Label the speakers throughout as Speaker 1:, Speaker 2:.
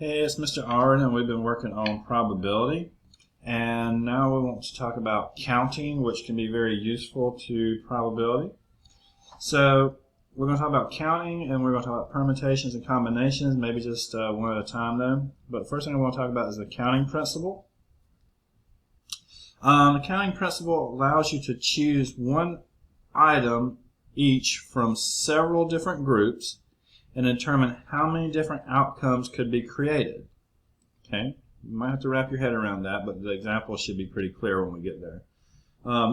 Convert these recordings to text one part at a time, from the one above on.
Speaker 1: Hey, it's Mr. Aaron, and we've been working on probability. And now we want to talk about counting, which can be very useful to probability. So we're going to talk about counting, and we're going to talk about permutations and combinations, maybe just one at a time though. But the first thing I want to talk about is the counting principle. The counting principle allows you to choose one item each from several different groups and determine how many different outcomes could be created. Okay, you might have to wrap your head around that, but the example should be pretty clear when we get there.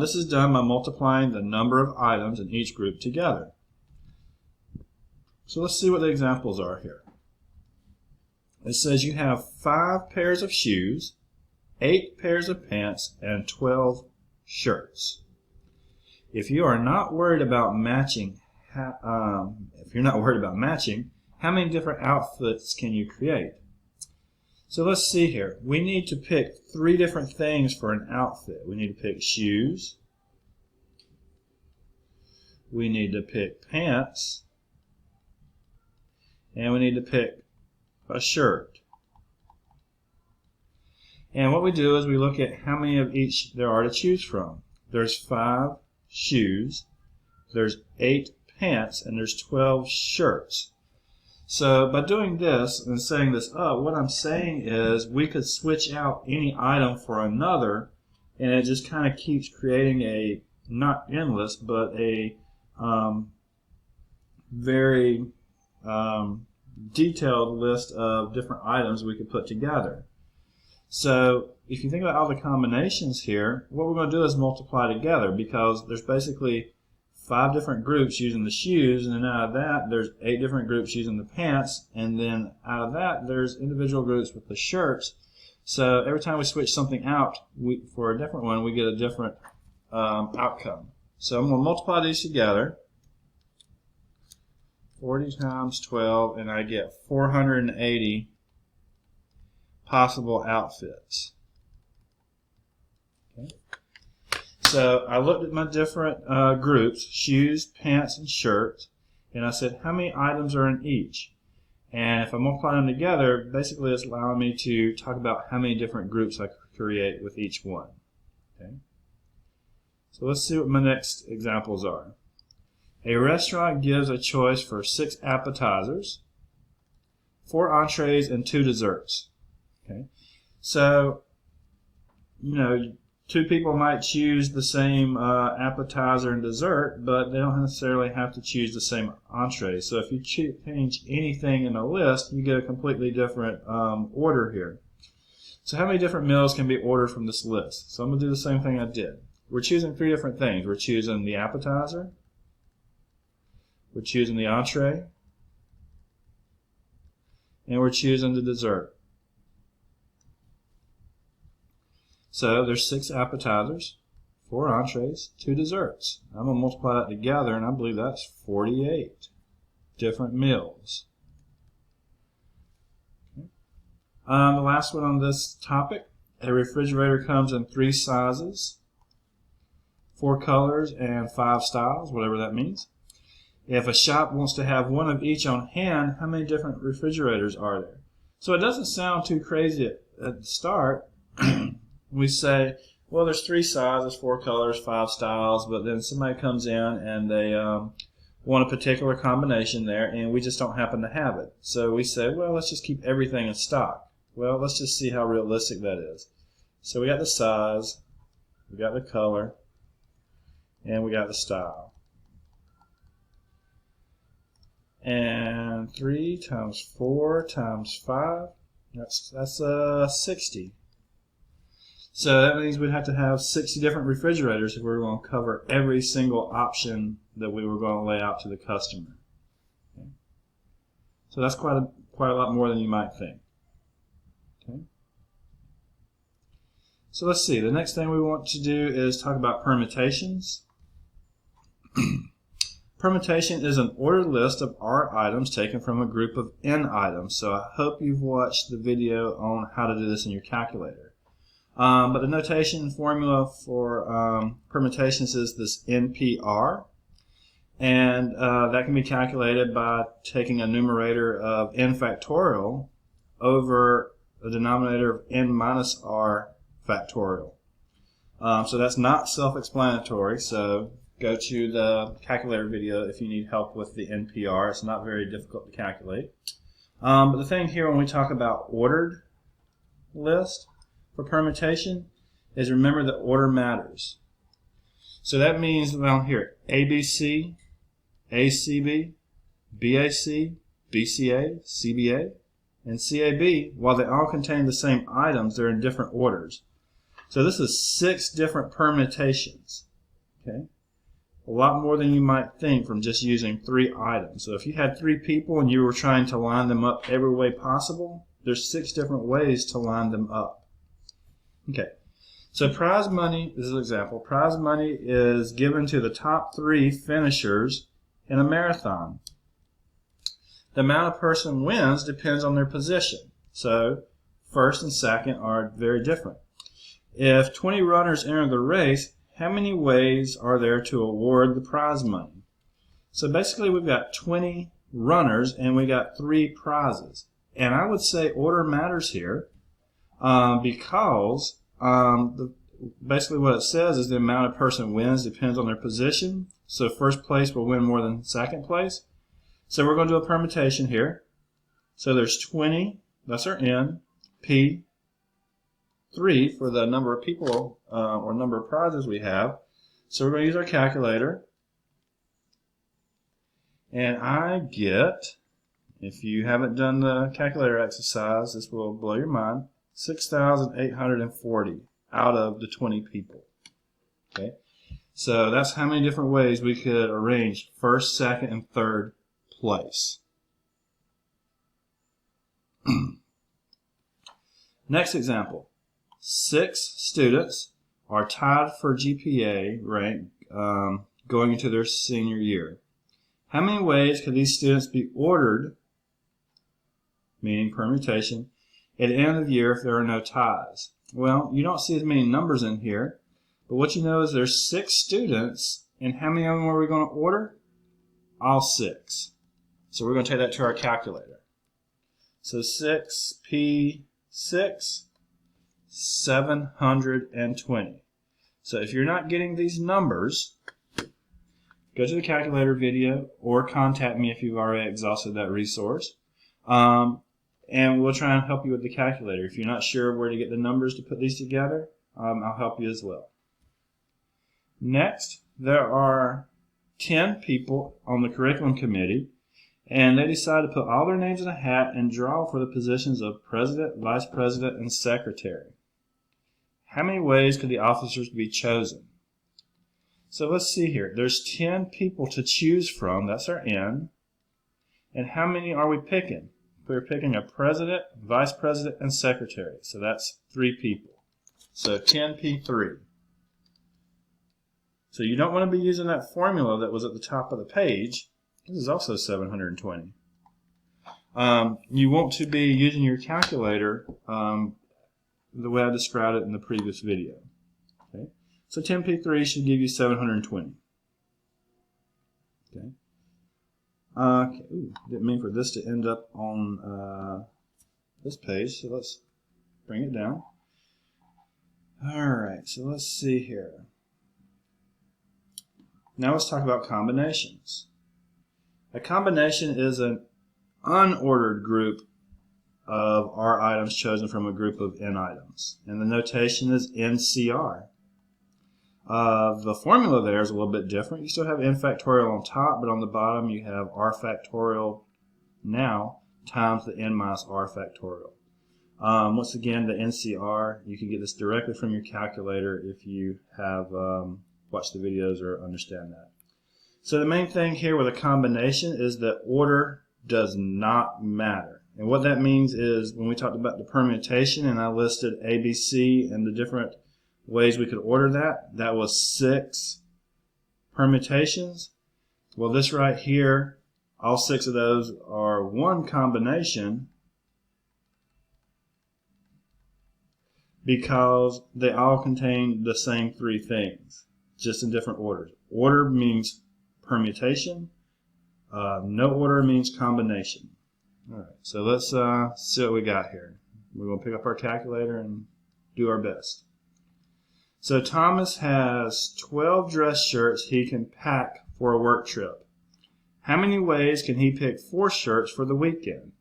Speaker 1: This is done by multiplying the number of items in each group together. So let's see what the examples are here. It says you have 5 pairs of shoes, 8 pairs of pants, and 12 shirts. If you are not worried about matching, how many different outfits can you create? So let's see here. We need to pick 3 different things for an outfit. We need to pick shoes. We need to pick pants. And we need to pick a shirt. And what we do is we look at how many of each there are to choose from. There's 5 shoes, there's 8 pants, and there's 12 shirts. So by doing this and setting this up, what I'm saying is we could switch out any item for another, and it just kind of keeps creating a, not endless, but a very detailed list of different items we could put together. So if you think about all the combinations here, what we're going to do is multiply together, because there's basically 5 different groups using the shoes, and then out of that there's 8 different groups using the pants, and then out of that there's individual groups with the shirts. So every time we switch something out for a different one, we get a different outcome. So I'm going to multiply these together. 40 times 12, and I get 480 possible outfits. Okay. So I looked at my different groups, shoes, pants, and shirts, and I said how many items are in each. And if I multiply them together, basically it's allowing me to talk about how many different groups I could create with each one. Okay. So let's see what my next examples are. A restaurant gives a choice for 6 appetizers, 4 entrees, and 2 desserts. Okay. So, you know, 2 people might choose the same appetizer and dessert, but they don't necessarily have to choose the same entree. So if you change anything in a list, you get a completely different order here. So how many different meals can be ordered from this list? So I'm going to do the same thing I did. We're choosing 3 different things. We're choosing the appetizer, we're choosing the entree, and we're choosing the dessert. So there's 6 appetizers, 4 entrees, 2 desserts. I'm going to multiply that together, and I believe that's 48 different meals. Okay. The last one on this topic, a refrigerator comes in 3 sizes, 4 colors, and 5 styles, whatever that means. If a shop wants to have one of each on hand, how many different refrigerators are there? So it doesn't sound too crazy at the start. We say, well, there's 3 sizes, 4 colors, 5 styles, but then somebody comes in and they want a particular combination there, and we just don't happen to have it. So we say, well, let's just keep everything in stock. Well, let's just see how realistic that is. So we got the size, we got the color, and we got the style. And 3 times 4 times 5, that's 60. So that means we'd have to have 60 different refrigerators if we were going to cover every single option that we were going to lay out to the customer. Okay. So that's quite a lot more than you might think. Okay. So let's see. The next thing we want to do is talk about permutations. Permutation is an ordered list of R items taken from a group of N items. So I hope you've watched the video on how to do this in your calculator. But the notation formula for permutations is this NPR. And that can be calculated by taking a numerator of n factorial over the denominator of n minus r factorial. So that's not self-explanatory, so go to the calculator video if you need help with the NPR. It's not very difficult to calculate. But the thing here when we talk about ordered list for permutation is remember that order matters. So that means, well, here, ABC, ACB, BAC, BCA, CBA, and CAB, while they all contain the same items, they're in different orders. So this is 6 different permutations. Okay, a lot more than you might think from just using 3 items. So if you had 3 people and you were trying to line them up every way possible, there's 6 different ways to line them up. Okay, so prize money, this is an example, prize money is given to the top 3 finishers in a marathon. The amount a person wins depends on their position. So first and second are very different. If 20 runners enter the race, how many ways are there to award the prize money? So basically we've got 20 runners and we got 3 prizes. And I would say order matters here because basically what it says is the amount a person wins depends on their position. So first place will win more than second place. So we're going to do a permutation here. So there's 20, that's our n, p, 3 for the number of people or number of prizes we have. So we're going to use our calculator. And I get, if you haven't done the calculator exercise, this will blow your mind, 6,840 out of the 20 people. Okay, so that's how many different ways we could arrange first, second, and third place. Next example. 6 students are tied for GPA rank going into their senior year. How many ways could these students be ordered, meaning permutation, at the end of the year if there are no ties? Well, you don't see as many numbers in here, but what you know is there's 6 students, and how many of them are we going to order? All 6. So we're going to take that to our calculator. So 6p6, 720. So if you're not getting these numbers, go to the calculator video or contact me if you've already exhausted that resource. And we'll try and help you with the calculator. If you're not sure where to get the numbers to put these together, I'll help you as well. Next, there are 10 people on the curriculum committee, and they decide to put all their names in a hat and draw for the positions of president, vice president, and secretary. How many ways could the officers be chosen? So let's see here. There's 10 people to choose from. That's our N. And how many are we picking? We're picking a president, vice president, and secretary. So that's 3 people. So 10p3. So you don't want to be using that formula that was at the top of the page. This is also 720. You want to be using your calculator the way I described it in the previous video. Okay? So 10p3 should give you 720. Okay. Ooh, didn't mean for this to end up on this page, so let's bring it down. Alright, so let's see here. Now let's talk about combinations. A combination is an unordered group of R items chosen from a group of N items. And the notation is NCR. The formula there is a little bit different. You still have N factorial on top, but on the bottom you have R factorial now times the N minus R factorial. Once again, the NCR, you can get this directly from your calculator if you have watched the videos or understand that. So the main thing here with a combination is that order does not matter. And what that means is when we talked about the permutation and I listed ABC and the different ways we could order that, that was 6 permutations. Well, this right here, all 6 of those are one combination because they all contain the same 3 things, just in different orders. Order means permutation. No order means combination. All right, so let's see what we got here. We're going to pick up our calculator and do our best. So Thomas has 12 dress shirts he can pack for a work trip. How many ways can he pick 4 shirts for the weekend?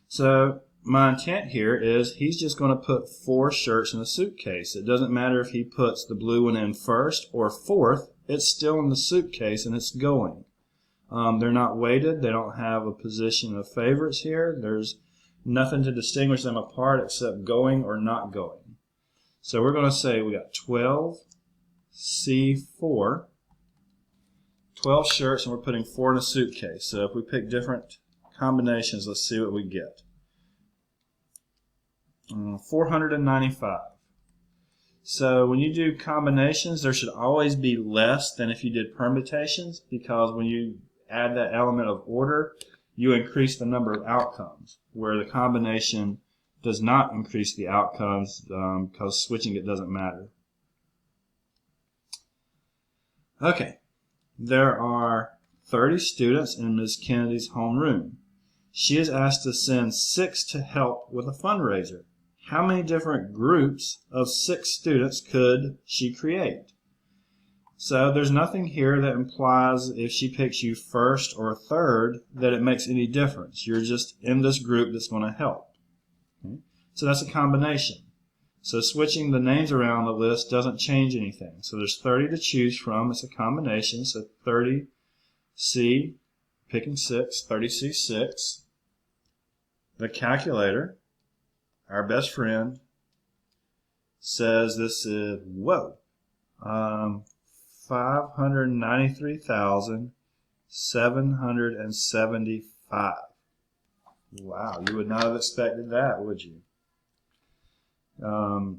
Speaker 1: So my intent here is he's just going to put 4 shirts in a suitcase. It doesn't matter if he puts the blue one in first or fourth. It's still in the suitcase and it's going. They're not weighted. They don't have a position of favorites here. There's nothing to distinguish them apart except going or not going. So we're going to say we got 12C4, 12 shirts, and we're putting 4 in a suitcase. So if we pick different combinations, let's see what we get. 495. So when you do combinations, there should always be less than if you did permutations, because when you add that element of order, you increase the number of outcomes, where the combination does not increase the outcomes because switching it doesn't matter. Okay, there are 30 students in Ms. Kennedy's homeroom. She is asked to send 6 to help with a fundraiser. How many different groups of 6 students could she create? So there's nothing here that implies if she picks you first or third that it makes any difference. You're just in this group that's going to help. Okay? So that's a combination. So switching the names around on the list doesn't change anything. So there's 30 to choose from. It's a combination. So 30C, picking 6, 30C6. The calculator, our best friend, says this is, 593,775. Wow, you would not have expected that, would you?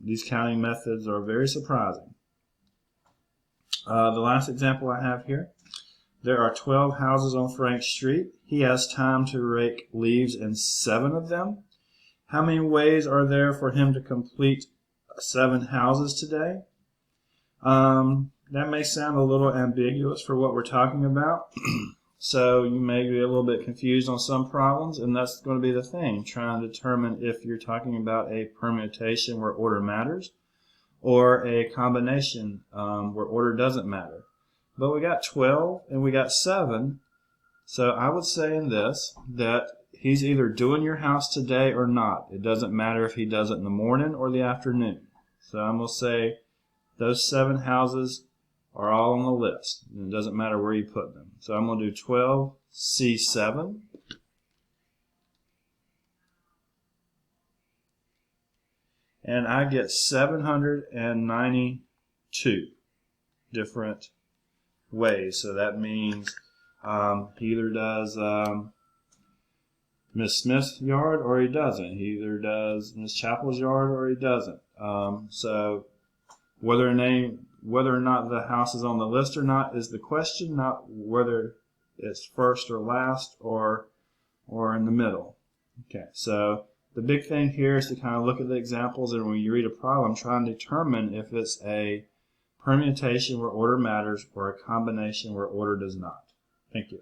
Speaker 1: These counting methods are very surprising. The last example I have here. There are 12 houses on Frank Street. He has time to rake leaves in 7 of them. How many ways are there for him to complete 7 houses today? That may sound a little ambiguous for what we're talking about. So you may be a little bit confused on some problems, and that's going to be the thing, trying to determine if you're talking about a permutation where order matters or a combination where order doesn't matter. But we got 12 and we got 7, so I would say in this that he's either doing your house today or not. It doesn't matter if he does it in the morning or the afternoon. So I'm going to say those 7 houses are all on the list. And it doesn't matter where you put them. So I'm going to do 12C7. And I get 792 different ways. So that means he either does Miss Smith's yard or he doesn't. He either does Miss Chappell's yard or he doesn't. So whether or not the house is on the list or not is the question, not whether it's first or last or in the middle. Okay, so the big thing here is to kind of look at the examples, and when you read a problem, try and determine if it's a permutation where order matters or a combination where order does not. Thank you.